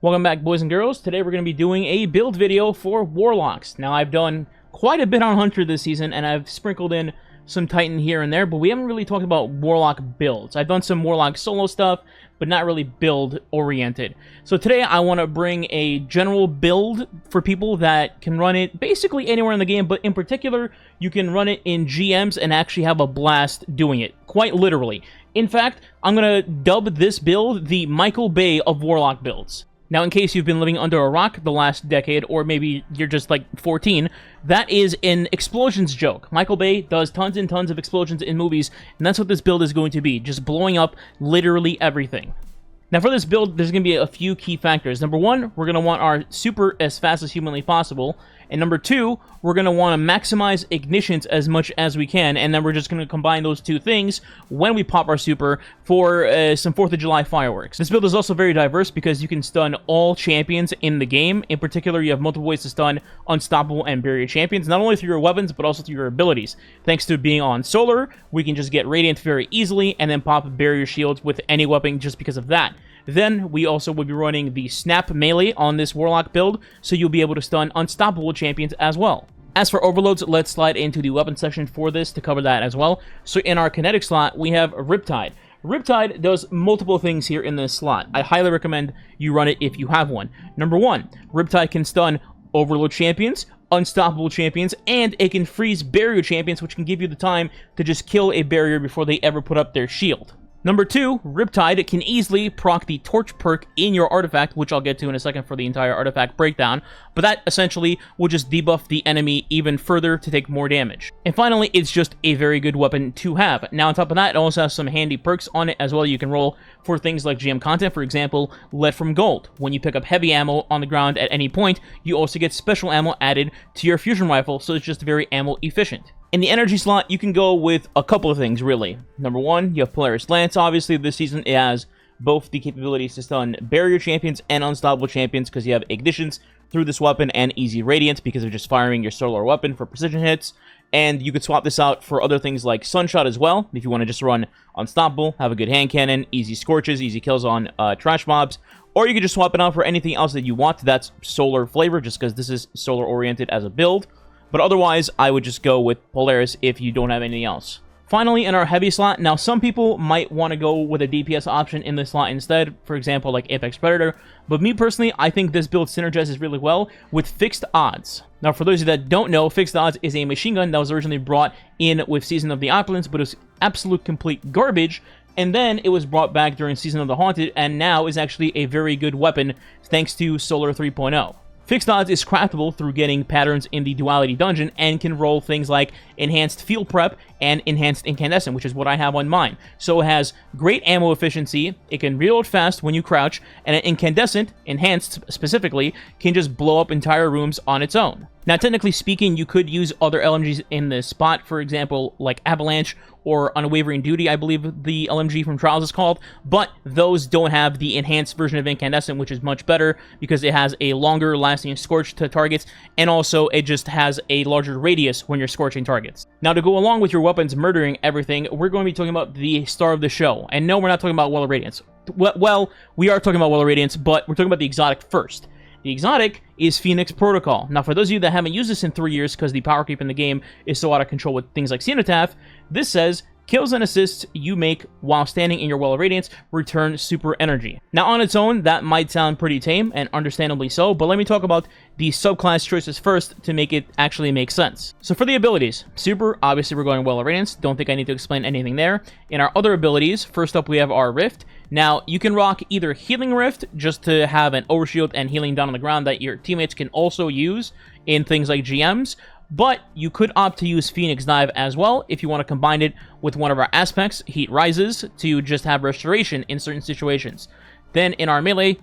Welcome back, boys and girls. Today we're going to be doing a build video for Warlocks. Now, I've done quite a bit on Hunter this season, and I've sprinkled in some Titan here and there, but we haven't really talked about Warlock builds. I've done some Warlock solo stuff, but not really build-oriented. So today I want to bring a general build for people that can run it basically anywhere in the game, but in particular, you can run it in GMs and actually have a blast doing it, quite literally. In fact, I'm going to dub this build the Michael Bay of Warlock builds. Now, in case you've been living under a rock the last decade, or maybe you're just like 14, that is an explosions joke. Michael Bay does tons and tons of explosions in movies, and that's what this build is going to be, just blowing up literally everything. Now, for this build, there's going to be a few key factors. Number one, we're going to want our super as fast as humanly possible. And number two, we're going to want to maximize ignitions as much as we can. And then we're just going to combine those two things when we pop our super for some 4th of July fireworks. This build is also very diverse because you can stun all champions in the game. In particular, you have multiple ways to stun unstoppable and barrier champions, not only through your weapons, but also through your abilities. Thanks to being on solar, we can just get radiant very easily and then pop barrier shields with any weapon just because of that. Then, we also will be running the Snap Melee on this Warlock build, so you'll be able to stun unstoppable champions as well. As for overloads, let's slide into the weapon section for this to cover that as well. So in our kinetic slot, we have Riptide. Riptide does multiple things here in this slot. I highly recommend you run it if you have one. Number one, Riptide can stun overload champions, unstoppable champions, and it can freeze barrier champions, which can give you the time to just kill a barrier before they ever put up their shield. Number two, Riptide can easily proc the Torch perk in your artifact, which I'll get to in a second for the entire artifact breakdown, but that essentially will just debuff the enemy even further to take more damage. And finally, it's just a very good weapon to have. Now, on top of that, it also has some handy perks on it as well you can roll for things like GM content. For example, Lead from Gold. When you pick up heavy ammo on the ground at any point, you also get special ammo added to your fusion rifle, so it's just very ammo efficient. In the energy slot, you can go with a couple of things, really. Number one, you have Polaris Lance. Obviously, this season it has both the capabilities to stun barrier champions and unstoppable champions because you have ignitions through this weapon and easy radiance because of just firing your solar weapon for precision hits. And you could swap this out for other things like Sunshot as well, if you want to just run unstoppable, have a good hand cannon, easy scorches, easy kills on trash mobs. Or you could just swap it out for anything else that you want that's solar flavor, just because this is solar-oriented as a build. But otherwise, I would just go with Polaris if you don't have anything else. Finally, in our heavy slot, now some people might want to go with a DPS option in this slot instead, for example, like Apex Predator, but me personally, I think this build synergizes really well with Fixed Odds. Now, for those of you that don't know, Fixed Odds is a machine gun that was originally brought in with Season of the Opulence, but it was absolute complete garbage, and then it was brought back during Season of the Haunted, and now is actually a very good weapon thanks to Solar 3.0. Fixed Odds is craftable through getting patterns in the Duality Dungeon and can roll things like Enhanced Field Prep and Enhanced Incandescent, which is what I have on mine. So it has great ammo efficiency, it can reload fast when you crouch, and an Incandescent, Enhanced specifically, can just blow up entire rooms on its own. Now, technically speaking, you could use other LMGs in this spot, for example, like Avalanche or Unwavering Duty, I believe the LMG from Trials is called, but those don't have the enhanced version of Incandescent, which is much better because it has a longer lasting scorch to targets, and also it just has a larger radius when you're scorching targets. Now, to go along with your weapons murdering everything, we're going to be talking about the star of the show. And no, we're not talking about Well of Radiance. Well, we are talking about Well of Radiance, but we're talking about the exotic first. The exotic is Phoenix Protocol. Now, for those of you that haven't used this in 3 years because the power creep in the game is so out of control with things like Cenotaph, this says, kills and assists you make while standing in your Well of Radiance return super energy. Now, on its own, that might sound pretty tame, and understandably so, but let me talk about the subclass choices first to make it actually make sense. So for the abilities, super, obviously we're going Well of Radiance. Don't think I need to explain anything there. In our other abilities, first up we have our Rift. Now, you can rock either Healing Rift, just to have an overshield and healing down on the ground that your teammates can also use in things like GMs, but you could opt to use Phoenix Dive as well if you want to combine it with one of our aspects, Heat Rises, to just have restoration in certain situations. Then in our melee,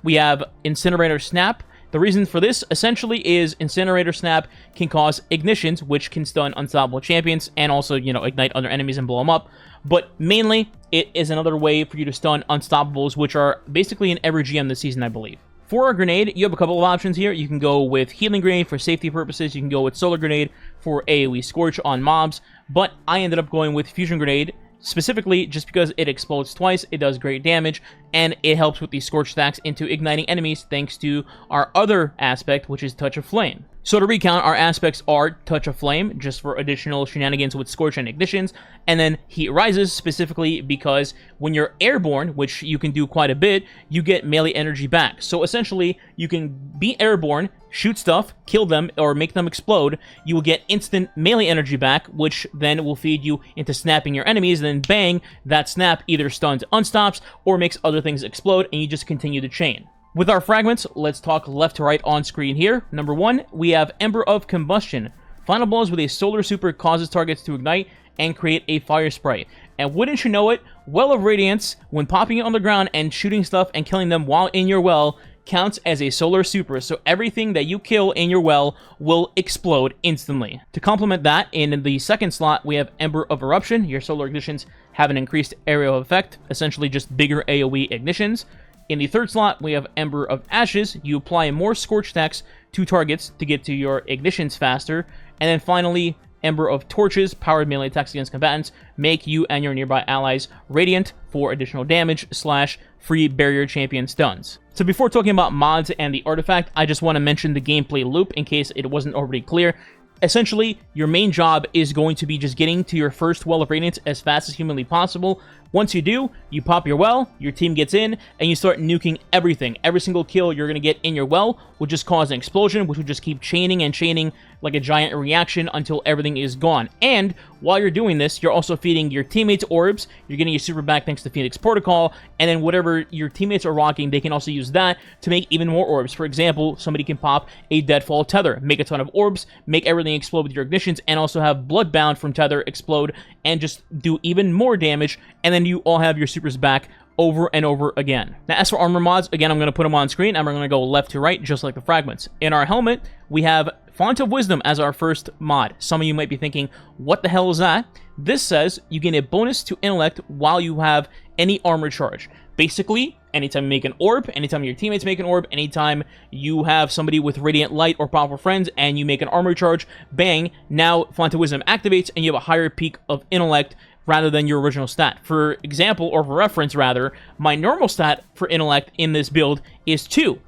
we have Incinerator Snap. The reason for this, essentially, is Incinerator Snap can cause ignitions, which can stun unstoppable champions, and also, ignite other enemies and blow them up. But mainly, it is another way for you to stun unstoppables, which are basically in every GM this season, I believe. For a grenade, you have a couple of options here. You can go with Healing Grenade for safety purposes. You can go with Solar Grenade for AoE Scorch on mobs. But I ended up going with Fusion Grenade Specifically, just because it explodes twice, it does great damage, and it helps with the Scorch stacks into igniting enemies thanks to our other aspect, which is Touch of Flame. So to recount, our aspects are Touch of Flame, just for additional shenanigans with Scorch and Ignitions, and then Heat Rises, specifically because when you're airborne, which you can do quite a bit, you get melee energy back. So essentially, you can be airborne, shoot stuff, kill them, or make them explode. You will get instant melee energy back, which then will feed you into snapping your enemies, and then bang, that snap either stuns unstops or makes other things explode, and you just continue the chain. With our fragments, let's talk left to right on screen here. Number 1, we have Ember of Combustion. Final blows with a solar super causes targets to ignite and create a fire spray. And wouldn't you know it, Well of Radiance, when popping it on the ground and shooting stuff and killing them while in your well, counts as a solar super, so everything that you kill in your well will explode instantly. To complement that, in the second slot, we have Ember of Eruption. Your solar ignitions have an increased area of effect, essentially just bigger AoE ignitions. In the third slot, we have Ember of Ashes. You apply more Scorch stacks to targets to get to your ignitions faster. And then finally, Ember of Torches, powered melee attacks against combatants, make you and your nearby allies radiant for additional damage / free barrier champion stuns. So before talking about mods and the artifact, I just want to mention the gameplay loop in case it wasn't already clear. Essentially, your main job is going to be just getting to your first Well of Radiance as fast as humanly possible. Once you do, you pop your well, your team gets in, and you start nuking everything. Every single kill you're going to get in your well will just cause an explosion, which will just keep chaining and chaining like a giant reaction until everything is gone. And while you're doing this, you're also feeding your teammates orbs, you're getting your super back thanks to Phoenix Protocol, and then whatever your teammates are rocking, they can also use that to make even more orbs. For example, somebody can pop a Deadfall Tether, make a ton of orbs, make everything explode with your ignitions, and also have Bloodbound from Tether explode and just do even more damage, and then you all have your supers back over and over again. Now, as for armor mods, again, I'm going to put them on screen, and we're going to go left to right, just like the fragments. In our helmet, we have Font of Wisdom as our first mod. Some of you might be thinking, what the hell is that? This says you gain a bonus to intellect while you have any armor charge. Basically, anytime you make an orb, anytime your teammates make an orb, anytime you have somebody with Radiant Light or powerful friends and you make an armor charge, bang, now Font of Wisdom activates and you have a higher peak of intellect rather than your original stat. For example, or for reference rather, my normal stat for intellect in this build is 2.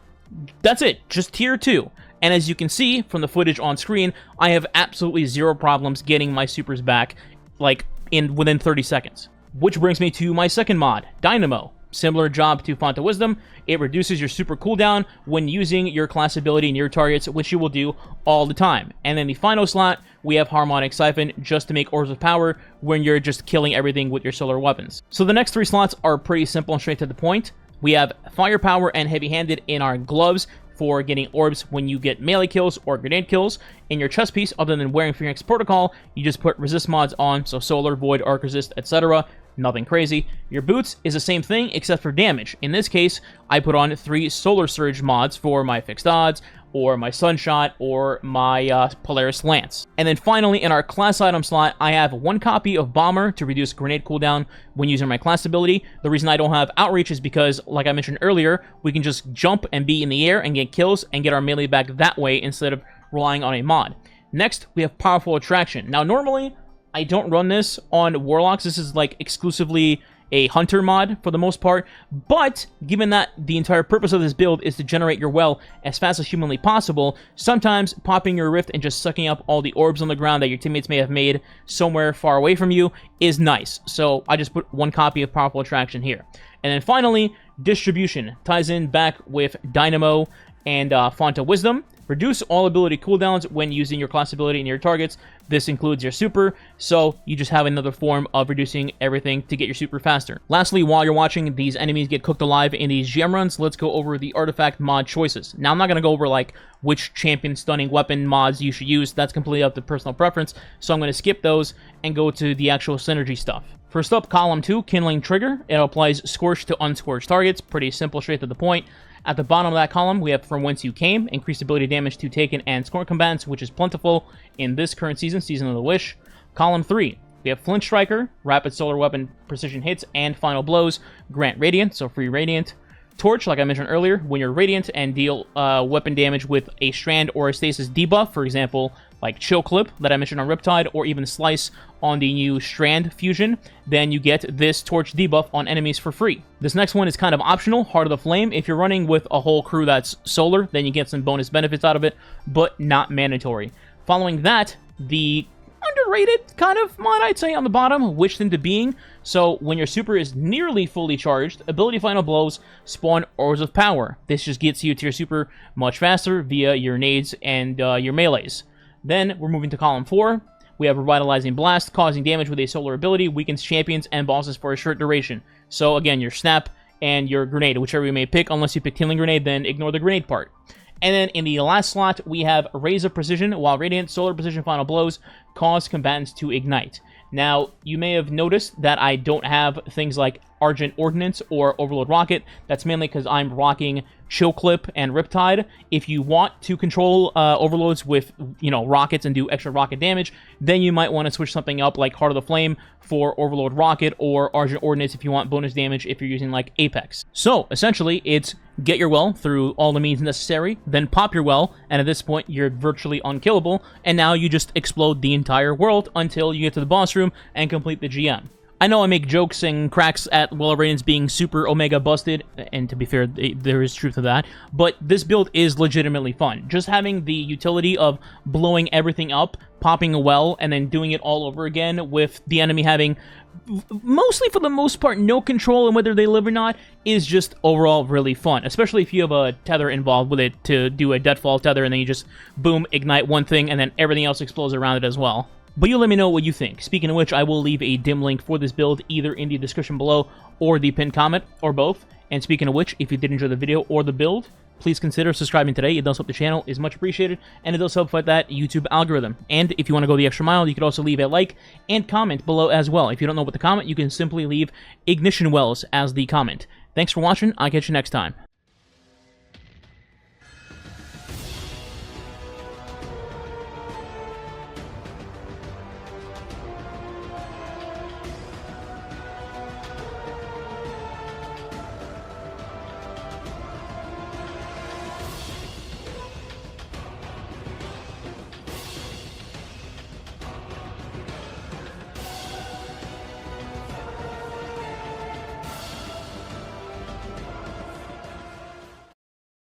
That's it, just tier 2. And as you can see from the footage on screen, I have absolutely zero problems getting my supers back, like, within 30 seconds. Which brings me to my second mod, Dynamo. Similar job to Font of Wisdom, it reduces your super cooldown when using your class ability near targets, which you will do all the time. And then the final slot, we have Harmonic Siphon, just to make Orbs of Power when you're just killing everything with your solar weapons. So the next 3 slots are pretty simple and straight to the point. We have Firepower and Heavy-Handed in our gloves for getting orbs when you get melee kills or grenade kills. In your chest piece, other than wearing Phoenix Protocol, you just put resist mods on, so Solar, Void, Arc Resist, etc. Nothing crazy. Your boots is the same thing, except for damage. In this case, I put on 3 Solar Surge mods for my Fixed Odds, or my Sunshot, or my Polaris Lance. And then finally, in our class item slot, I have 1 copy of Bomber to reduce grenade cooldown when using my class ability. The reason I don't have Outreach is because, like I mentioned earlier, we can just jump and be in the air and get kills and get our melee back that way instead of relying on a mod. Next, we have Powerful Attraction. Now, normally, I don't run this on Warlocks. This is like exclusively a hunter mod for the most part, but given that the entire purpose of this build is to generate your well as fast as humanly possible, sometimes popping your rift and just sucking up all the orbs on the ground that your teammates may have made somewhere far away from you is nice. So I just put 1 copy of Powerful Attraction here. And then finally, Distribution ties in back with Dynamo and Font of Wisdom. Reduce all ability cooldowns when using your class ability near targets. This includes your super, so you just have another form of reducing everything to get your super faster. Lastly, while you're watching these enemies get cooked alive in these GM runs, let's go over the artifact mod choices. Now, I'm not going to go over like which champion stunning weapon mods you should use. That's completely up to personal preference, so I'm going to skip those and go to the actual synergy stuff. First up, column 2, Kindling Trigger. It applies Scorch to unscorched targets. Pretty simple, straight to the point. At the bottom of that column, we have From Whence You Came, increased ability damage to Taken and Scorn combatants, which is plentiful in this current season, Season of the Wish. Column 3, we have Flint Striker, rapid solar weapon, precision hits, and final blows, grant Radiant, so free Radiant. Torch, like I mentioned earlier, when you're Radiant and deal weapon damage with a Strand or a Stasis debuff, for example, like Chill Clip that I mentioned on Riptide, or even Slice on the new Strand fusion, then you get this Torch debuff on enemies for free. This next one is kind of optional, Heart of the Flame. If you're running with a whole crew that's solar, then you get some bonus benefits out of it, but not mandatory. Following that, the underrated kind of mod, I'd say, on the bottom, Wished into Being. So when your super is nearly fully charged, ability final blows spawn Orbs of Power. This just gets you to your super much faster via your nades and your melees. Then we're moving to column 4. We have Revitalizing Blast, causing damage with a solar ability, weakens champions and bosses for a short duration. So again, your Snap and your Grenade, whichever you may pick. Unless you pick Healing Grenade, then ignore the Grenade part. And then in the last slot, we have Raise of Precision, while Radiant Solar Precision Final Blows cause combatants to ignite. Now, you may have noticed that I don't have things like Argent Ordnance or Overload Rocket. That's mainly because I'm rocking Chill Clip and Riptide. If you want to control overloads with, rockets and do extra rocket damage, then you might want to switch something up like Heart of the Flame for Overload Rocket, or Argent Ordnance if you want bonus damage if you're using like Apex. So, essentially, it's get your well through all the means necessary, then pop your well, and at this point, you're virtually unkillable, and now you just explode the entire world until you get to the boss room and complete the GM. I know I make jokes and cracks at Well of Radiance being super Omega busted, and to be fair, there is truth to that, but this build is legitimately fun. Just having the utility of blowing everything up, popping a well, and then doing it all over again with the enemy having, mostly for the most part, no control on whether they live or not, is just overall really fun, especially if you have a tether involved with it to do a deadfall tether, and then you just, boom, ignite one thing, and then everything else explodes around it as well. But you let me know what you think. Speaking of which, I will leave a dim link for this build either in the description below or the pinned comment, or both. And speaking of which, if you did enjoy the video or the build, please consider subscribing today. It does help the channel, is much appreciated, and it does help fight that YouTube algorithm. And if you want to go the extra mile, you could also leave a like and comment below as well. If you don't know what to comment, you can simply leave Ignition Wells as the comment. Thanks for watching. I'll catch you next time.